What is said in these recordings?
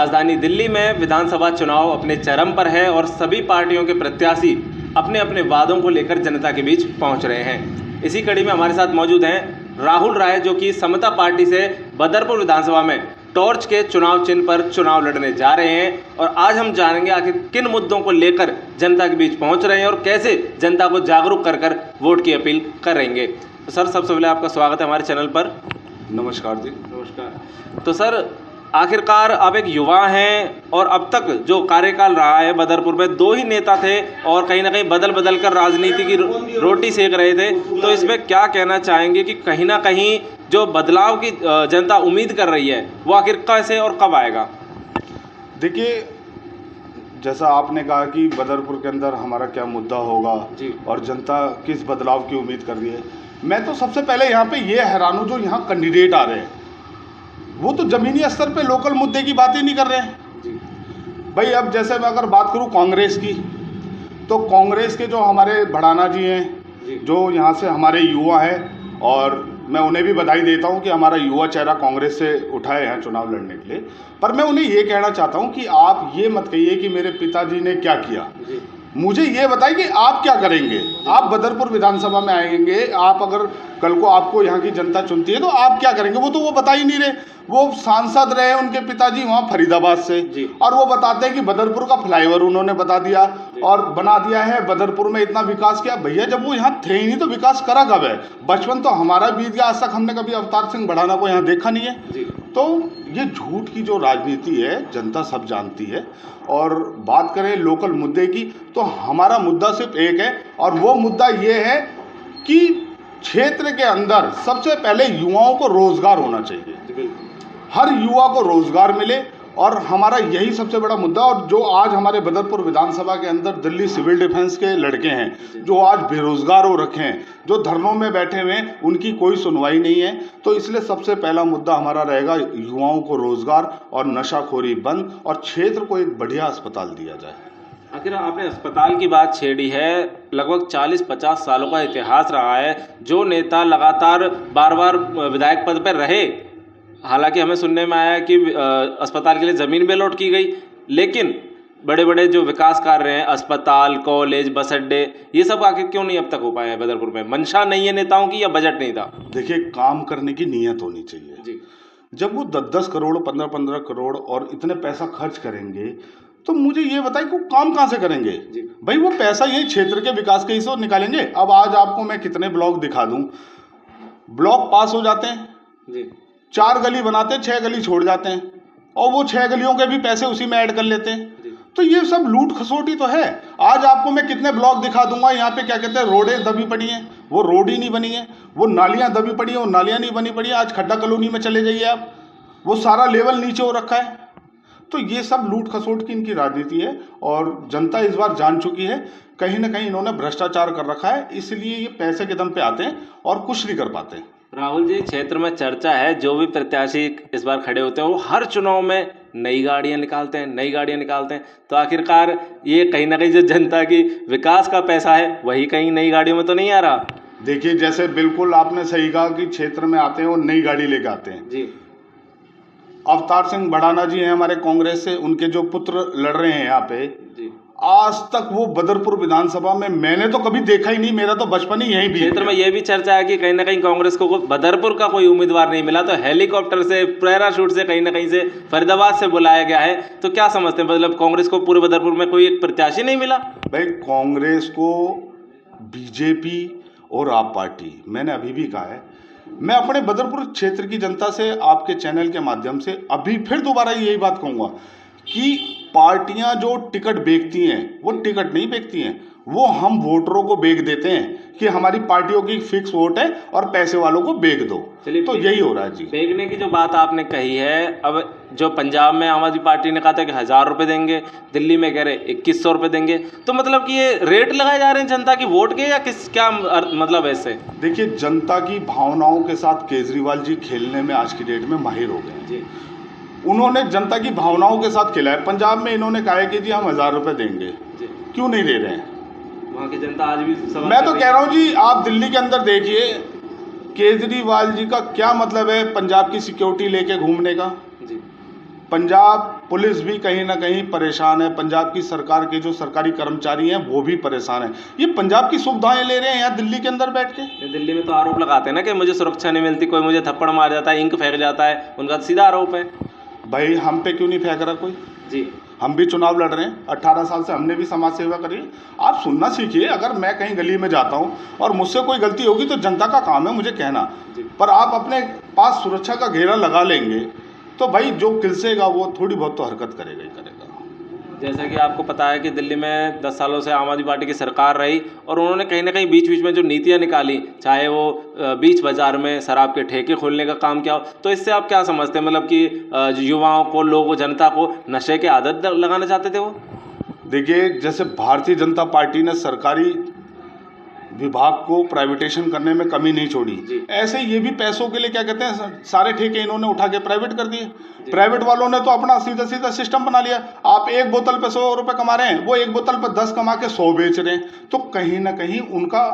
राजधानी दिल्ली में विधानसभा चुनाव अपने चरम पर है और सभी पार्टियों के प्रत्याशी अपने अपने वादों को लेकर जनता के बीच पहुंच रहे हैं। इसी कड़ी में हमारे साथ मौजूद हैं राहुल राय, जो कि समता पार्टी से बदरपुर विधानसभा में टॉर्च के चुनाव चिन्ह पर चुनाव लड़ने जा रहे हैं। और आज हम जानेंगे आखिर किन मुद्दों को लेकर जनता के बीच पहुंच रहे हैं और कैसे जनता को जागरूक कर वोट की अपील करेंगे। तो सर, सबसे पहले आपका स्वागत है हमारे चैनल पर। नमस्कार जी। नमस्कार। तो सर, आखिरकार आप एक युवा हैं और अब तक जो कार्यकाल रहा है बदरपुर में, दो ही नेता थे और कहीं ना कहीं बदल बदल कर राजनीति की रोटी सेक रहे थे। तो इसमें क्या कहना चाहेंगे कि कहीं ना कहीं जो बदलाव की जनता उम्मीद कर रही है वो आखिर कैसे और कब आएगा? देखिए, जैसा आपने कहा कि बदरपुर के अंदर हमारा क्या मुद्दा होगा और जनता किस बदलाव की उम्मीद कर रही है, मैं तो सबसे पहले यहाँ पे ये हैरान हूँ जो यहाँ कैंडिडेट आ रहे हैं वो तो ज़मीनी स्तर पे लोकल मुद्दे की बात ही नहीं कर रहे हैं भाई। अब जैसे मैं अगर बात करूँ कांग्रेस की, तो कांग्रेस के जो हमारे भड़ाना जी हैं, जो यहाँ से हमारे युवा हैं, और मैं उन्हें भी बधाई देता हूँ कि हमारा युवा चेहरा कांग्रेस से उठाए हैं चुनाव लड़ने के लिए। पर मैं उन्हें ये कहना चाहता हूँ कि आप ये मत कहिए कि मेरे पिताजी ने क्या किया, मुझे ये बताइए कि आप क्या करेंगे। आप बदरपुर विधानसभा में आएंगे, आप अगर कल को आपको यहाँ की जनता चुनती है तो आप क्या करेंगे, वो बता ही नहीं रहे। वो सांसद रहे उनके पिताजी वहाँ फरीदाबाद से, और वो बताते हैं कि बदरपुर का फ्लाईओवर उन्होंने बता दिया और बना दिया है, बदरपुर में इतना विकास किया। भैया, जब वो यहाँ थे ही नहीं तो विकास करा कब है? बचपन तो हमारा बीत गया, आज तक हमने कभी अवतार सिंह भड़ाना को यहाँ देखा नहीं है। तो ये झूठ की जो राजनीति है जनता सब जानती है। और बात करें लोकल मुद्दे की, तो हमारा मुद्दा सिर्फ एक है, और वो मुद्दा ये है कि क्षेत्र के अंदर सबसे पहले युवाओं को रोजगार होना चाहिए, हर युवा को रोजगार मिले, और हमारा यही सबसे बड़ा मुद्दा। और जो आज हमारे बदरपुर विधानसभा के अंदर दिल्ली सिविल डिफेंस के लड़के हैं जो आज बेरोजगार हो रखे हैं, जो धरनों में बैठे हुए हैं, उनकी कोई सुनवाई नहीं है। तो इसलिए सबसे पहला मुद्दा हमारा रहेगा युवाओं को रोजगार और नशाखोरी बंद, और क्षेत्र को एक बढ़िया अस्पताल दिया जाए। आखिर आपने अस्पताल की बात छेड़ी है। लगभग 40-50 सालों का इतिहास रहा है। जो नेता लगातार बार बार विधायक पद पर रहे, हालांकि हमें सुनने में आया कि अस्पताल के लिए ज़मीन भी अलॉट की गई, लेकिन बड़े बड़े जो विकास कार्य हैं, अस्पताल, कॉलेज, बस अड्डे, ये सब आखिर क्यों नहीं अब तक हो पाए हैं बदरपुर में? मंशा नहीं है नेताओं की या बजट नहीं था? देखिए, काम करने की नीयत होनी चाहिए जी। जब वो 10-10 करोड़ 15-15 करोड़ और इतने पैसा खर्च करेंगे तो मुझे ये बताइए वो काम कहाँ से करेंगे भाई? वो पैसा यही क्षेत्र के विकास के हिस्से निकालेंगे। अब आज आपको मैं कितने ब्लॉक दिखा दूं, ब्लॉक पास हो जाते हैं जी, 4 गली बनाते हैं, 6 गली छोड़ जाते हैं, और वो 6 गलियों के भी पैसे उसी में ऐड कर लेते हैं। तो ये सब लूट खसोटी तो है। आज आपको मैं कितने ब्लॉक दिखा दूंगा, यहाँ पे क्या कहते हैं, रोडें दबी पड़ी हैं, वो रोड ही नहीं बनी है, वो नालियाँ दबी पड़ी हैं, वो नालियाँ नहीं बनी पड़ी है। आज खड्डा कॉलोनी में चले जाइए आप, वो सारा लेवल नीचे हो रखा है। तो ये सब लूट खसोट की इनकी राजनीति है, और जनता इस बार जान चुकी है कहीं ना कहीं इन्होंने भ्रष्टाचार कर रखा है, इसलिए ये पैसे के दम पे आते हैं और कुछ नहीं कर पाते। राहुल जी, क्षेत्र में चर्चा है, जो भी प्रत्याशी इस बार खड़े होते हैं वो हर चुनाव में नई गाड़ियां निकालते हैं। तो आखिरकार ये कहीं ना कहीं जो जनता की विकास का पैसा है वही कहीं नई गाड़ियों में तो नहीं आ रहा? देखिए, जैसे बिल्कुल आपने सही कहा कि क्षेत्र में आते हैं और नई गाड़ी लेके आते हैं जी। अवतार सिंह भड़ाना जी हैं हमारे कांग्रेस से, उनके जो पुत्र लड़ रहे हैं यहाँ पे जी, आज तक वो बदरपुर विधानसभा में मैंने तो कभी देखा ही नहीं। मेरा तो बचपन ही यहीं भी। क्षेत्र में ये भी चर्चा है कि कहीं ना कहीं कांग्रेस को बदरपुर का कोई उम्मीदवार नहीं मिला, तो हेलीकॉप्टर से, पैराशूट से कहीं ना कहीं से फरीदाबाद से बुलाया गया है। तो क्या समझते हैं, मतलब कांग्रेस को पूरे बदरपुर में कोई एक प्रत्याशी नहीं मिला? भाई, कांग्रेस को बीजेपी और आप पार्टी, मैंने अभी भी कहा है, मैं अपने बदरपुर क्षेत्र की जनता से आपके चैनल के माध्यम से अभी फिर दोबारा यही बात कहूँगा कि पार्टियां जो टिकट बेचती हैं वो टिकट नहीं बेचती हैं, वो हम वोटरों को बेच देते हैं कि हमारी पार्टियों की फिक्स वोट है और पैसे वालों को बेच दो। तो यही हो रहा है जी। बेचने की जो बात आपने कही है, अब जो पंजाब में आम आदमी पार्टी ने कहा था कि 1000 रुपये देंगे, दिल्ली में कह रहे 2100 रुपये देंगे, तो मतलब कि ये रेट लगाए जा रहे हैं जनता की वोट के, या क्या मतलब ऐसे? देखिए, जनता की भावनाओं के साथ केजरीवाल जी खेलने में आज की डेट में माहिर हो गए जी। उन्होंने जनता की भावनाओं के साथ खेला है। पंजाब में इन्होंने कहा है कि जी हम 1000 रुपये देंगे, क्यों नहीं दे रहे हैं? वहाँ की जनता आज भी मैं तो कह रहा हूँ जी, आप दिल्ली के अंदर देखिए, केजरीवाल जी का क्या मतलब है पंजाब की सिक्योरिटी लेके घूमने का? पंजाब पुलिस भी कहीं ना कहीं परेशान है, पंजाब की सरकार के जो सरकारी कर्मचारी हैं वो भी परेशान हैं। ये पंजाब की सुविधाएं ले रहे हैं यहाँ दिल्ली के अंदर बैठ के। दिल्ली में तो आरोप लगाते हैं ना कि मुझे सुरक्षा नहीं मिलती, कोई मुझे थप्पड़ मार जाता है, इंक फेंक जाता है, उनका सीधा आरोप है। भाई हम पे क्यों नहीं फेंक रहा कोई? जी, हम भी चुनाव लड़ रहे हैं, 18 साल से हमने भी समाज सेवा करी है। आप सुनना सीखिए, अगर मैं कहीं गली में जाता हूँ और मुझसे कोई गलती होगी तो जनता का काम है मुझे कहना, पर आप अपने पास सुरक्षा का घेरा लगा लेंगे तो भाई जो किलसेगा वो थोड़ी बहुत तो हरकत करेगा ही करेगा। जैसा कि आपको पता है कि दिल्ली में 10 सालों से आम आदमी पार्टी की सरकार रही और उन्होंने कहीं ना कहीं बीच बीच में जो नीतियां निकाली, चाहे वो बीच बाजार में शराब के ठेके खोलने का काम किया हो, तो इससे आप क्या समझते हैं? मतलब कि युवाओं को, लोगों, जनता को नशे की आदत लगाना चाहते थे वो? देखिए, जैसे भारतीय जनता पार्टी ने सरकारी विभाग को प्राइवेटेशन करने में कमी नहीं छोड़ी, ऐसे ये भी पैसों के लिए क्या कहते हैं सारे ठेके इन्होंने उठा के प्राइवेट कर दिए। प्राइवेट वालों ने तो अपना सीधा सीधा सिस्टम बना लिया। आप एक बोतल पे 100 रुपए कमा रहे हैं, वो एक बोतल पे 10 कमा के 100 बेच रहे हैं। तो कहीं ना कहीं उनका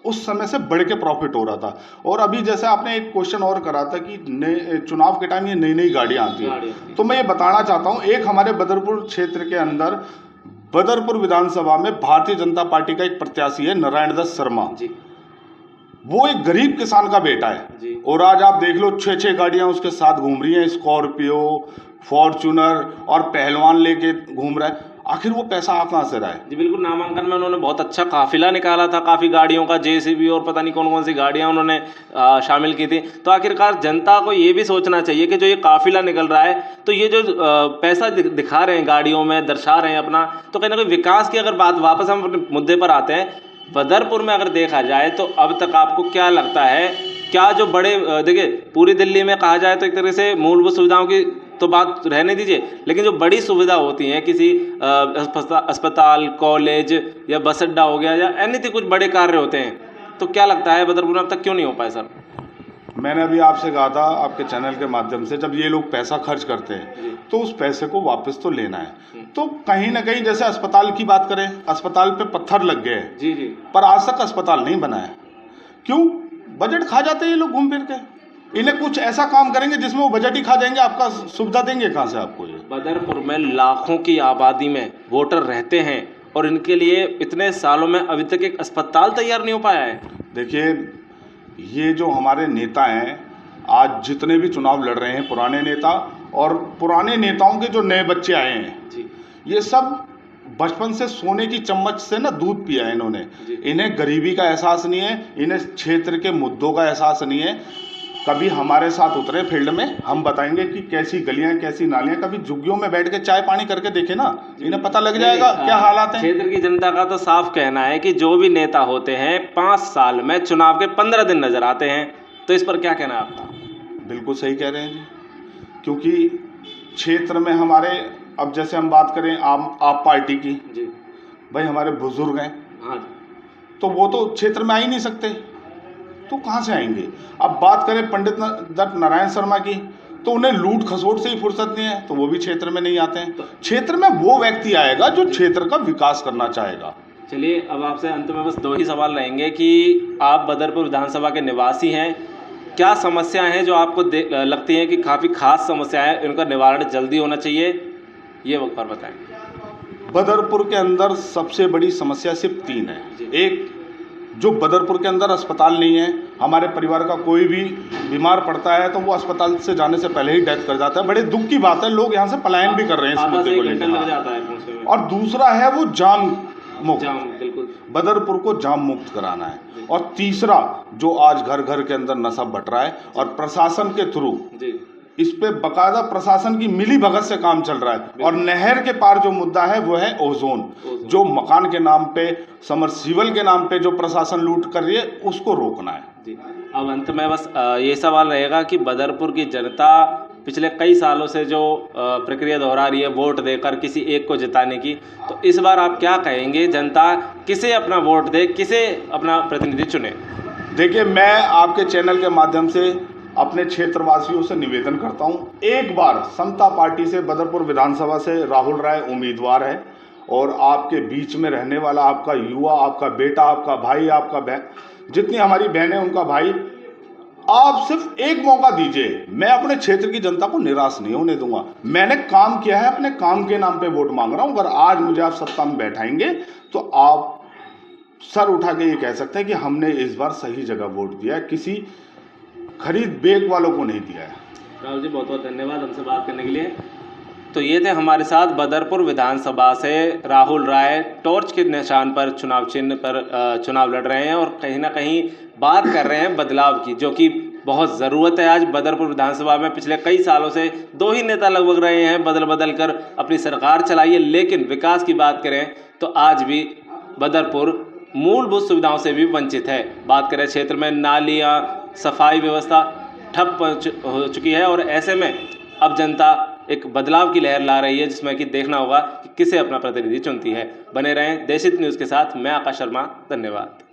उस समय से बढ़ के प्रॉफिट हो रहा था। और अभी जैसे आपने एक क्वेश्चन और करा था कि नए चुनाव के टाइम ये नई नई गाड़ियां आती हैं, तो मैं ये बताना चाहता हूँ, एक हमारे बदरपुर क्षेत्र के अंदर बदरपुर विधानसभा में भारतीय जनता पार्टी का एक प्रत्याशी है नारायण दत्त शर्मा जी। वो एक गरीब किसान का बेटा है जी। और आज आप देख लो 6-6 गाड़ियां उसके साथ घूम रही हैं, स्कॉर्पियो, फॉर्चूनर और पहलवान लेके घूम रहा है। आखिर वो पैसा आ कहाँ से रहा है? जी बिल्कुल, नामांकन में उन्होंने बहुत अच्छा काफिला निकाला था, काफ़ी गाड़ियों का, जेसीबी और पता नहीं कौन कौन सी गाड़ियां उन्होंने शामिल की थी। तो आखिरकार जनता को ये भी सोचना चाहिए कि जो ये काफिला निकल रहा है, तो ये जो पैसा दिखा रहे हैं गाड़ियों में, दर्शा रहे हैं अपना, तो कहीं ना कहीं विकास की अगर बात, वापस हम अपने मुद्दे पर आते हैं, बदरपुर में अगर देखा जाए तो अब तक आपको क्या लगता है, क्या जो बड़े, देखिए पूरी दिल्ली में कहा जाए तो एक तरह से मूलभूत सुविधाओं की तो बात रहने दीजिए, लेकिन जो बड़ी सुविधा होती हैं, किसी अस्पताल, कॉलेज या बस अड्डा हो गया या एनीथिंग, कुछ बड़े कार्य होते हैं, तो क्या लगता है बदरपुर में अब तक क्यों नहीं हो पाए सर? मैंने अभी आपसे कहा था आपके चैनल के माध्यम से, जब ये लोग पैसा खर्च करते हैं तो उस पैसे को वापस तो लेना है। तो कहीं ना कहीं जैसे अस्पताल की बात करें, अस्पताल पे पत्थर लग गए हैं जी जी, पर आज तक अस्पताल नहीं बना है। क्यों? बजट खा जाते हैं ये लोग घूम फिर के। इन्हें कुछ ऐसा काम करेंगे जिसमें वो बजट ही खा जाएंगे, आपका सुविधा देंगे कहाँ से आपको? ये बदरपुर में लाखों की आबादी में वोटर रहते हैं और इनके लिए इतने सालों में अभी तक एक अस्पताल तैयार नहीं हो पाया है। देखिए, ये जो हमारे नेता हैं, आज जितने भी चुनाव लड़ रहे हैं, पुराने नेता और पुराने नेताओं के जो नए बच्चे आए हैं जी, ये सब बचपन से सोने की चम्मच से ना दूध पिया है इन्होंने। इन्हें गरीबी का एहसास नहीं है, इन्हें क्षेत्र के मुद्दों का एहसास नहीं है। कभी हमारे साथ उतरे फील्ड में, हम बताएंगे कि कैसी गलियां, कैसी नालियां, कभी झुग्गियों में बैठ के चाय पानी करके देखे ना, इन्हें पता लग जाएगा क्या हालात हैं। क्षेत्र की जनता का तो साफ कहना है कि जो भी नेता होते हैं 5 साल में चुनाव के 15 दिन नजर आते हैं। तो इस पर क्या कहना है आपका? बिल्कुल सही कह रहे हैं जी, क्योंकि क्षेत्र में हमारे, अब जैसे हम बात करें आप पार्टी की जी, भाई हमारे बुजुर्ग हैं हाँ, तो वो तो क्षेत्र में आ ही नहीं सकते, तो कहाँ से आएंगे? अब बात करें पंडित दत्त नारायण शर्मा की, तो उन्हें लूट खसोट से ही फुर्सत नहीं है, तो वो भी क्षेत्र में नहीं आते हैं। क्षेत्र में वो व्यक्ति आएगा जो क्षेत्र का विकास करना चाहेगा। चलिए, अब आपसे अंत में बस 2 ही सवाल रहेंगे कि आप बदरपुर विधानसभा के निवासी हैं, क्या समस्याएं हैं जो आपको लगती हैं कि काफ़ी खास समस्याएं हैं, इनका निवारण जल्दी होना चाहिए, ये वक्त पर बताएं। बदरपुर के अंदर सबसे बड़ी समस्या सिर्फ 3 है। एक, जो बदरपुर के अंदर अस्पताल नहीं है। हमारे परिवार का कोई भी बीमार पड़ता है तो वो अस्पताल से जाने से पहले ही डेथ कर जाता है। बड़े दुख की बात है, लोग यहाँ से पलायन भी कर रहे हैं इस मुद्दे को लेकर। और दूसरा है वो जाम मुक्त, बिल्कुल बदरपुर को जाम मुक्त कराना है। और तीसरा, जो आज घर घर के अंदर नशा बट रहा है और प्रशासन के थ्रू इस पे बकायदा प्रशासन की मिली भगत से काम चल रहा है। और नहर के पार जो मुद्दा है वो है ओजोन, जो मकान के नाम पे, समरसीबल के नाम पे जो प्रशासन लूट कर रही है, उसको रोकना है जी। अब अंत में बस ये सवाल रहेगा कि बदरपुर की जनता पिछले कई सालों से जो प्रक्रिया दोहरा रही है वोट देकर किसी एक को जिताने की, तो इस बार आप क्या कहेंगे, जनता किसे अपना वोट दे, किसे अपना प्रतिनिधि चुने? देखिए, मैं आपके चैनल के माध्यम से अपने क्षेत्रवासियों से निवेदन करता हूं, एक बार समता पार्टी से बदरपुर विधानसभा से राहुल राय उम्मीदवार है और आपके बीच में रहने वाला आपका युवा, आपका बेटा, आपका भाई, आपका बहन, जितनी हमारी बहनें उनका भाई आप सिर्फ एक मौका दीजिए, मैं अपने क्षेत्र की जनता को निराश नहीं होने दूंगा। मैंने काम किया है, अपने काम के नाम पे वोट मांग रहा हूं। अगर आज मुझे आप सत्ता में बैठाएंगे तो आप सर उठा के ये कह सकते हैं कि हमने इस बार सही जगह वोट दिया है, किसी खरीद बेच वालों को नहीं दिया है। राहुल जी बहुत बहुत धन्यवाद हमसे बात करने के लिए। तो ये थे हमारे साथ बदरपुर विधानसभा से राहुल राय, टॉर्च के निशान पर चुनाव चिन्ह पर चुनाव लड़ रहे हैं और कहीं ना कहीं बात कर रहे हैं बदलाव की, जो कि बहुत ज़रूरत है। आज बदरपुर विधानसभा में पिछले कई सालों से दो ही नेता लगभग रहे हैं, बदल बदल कर अपनी सरकार चलाई है, लेकिन विकास की बात करें तो आज भी बदरपुर मूलभूत सुविधाओं से भी वंचित है। बात करें क्षेत्र में नालियाँ, सफाई व्यवस्था ठप हो चुकी है और ऐसे में अब जनता एक बदलाव की लहर ला रही है, जिसमें कि देखना होगा कि किसे अपना प्रतिनिधि चुनती है। बने रहें देशित न्यूज़ के साथ, मैं आकाश शर्मा, धन्यवाद।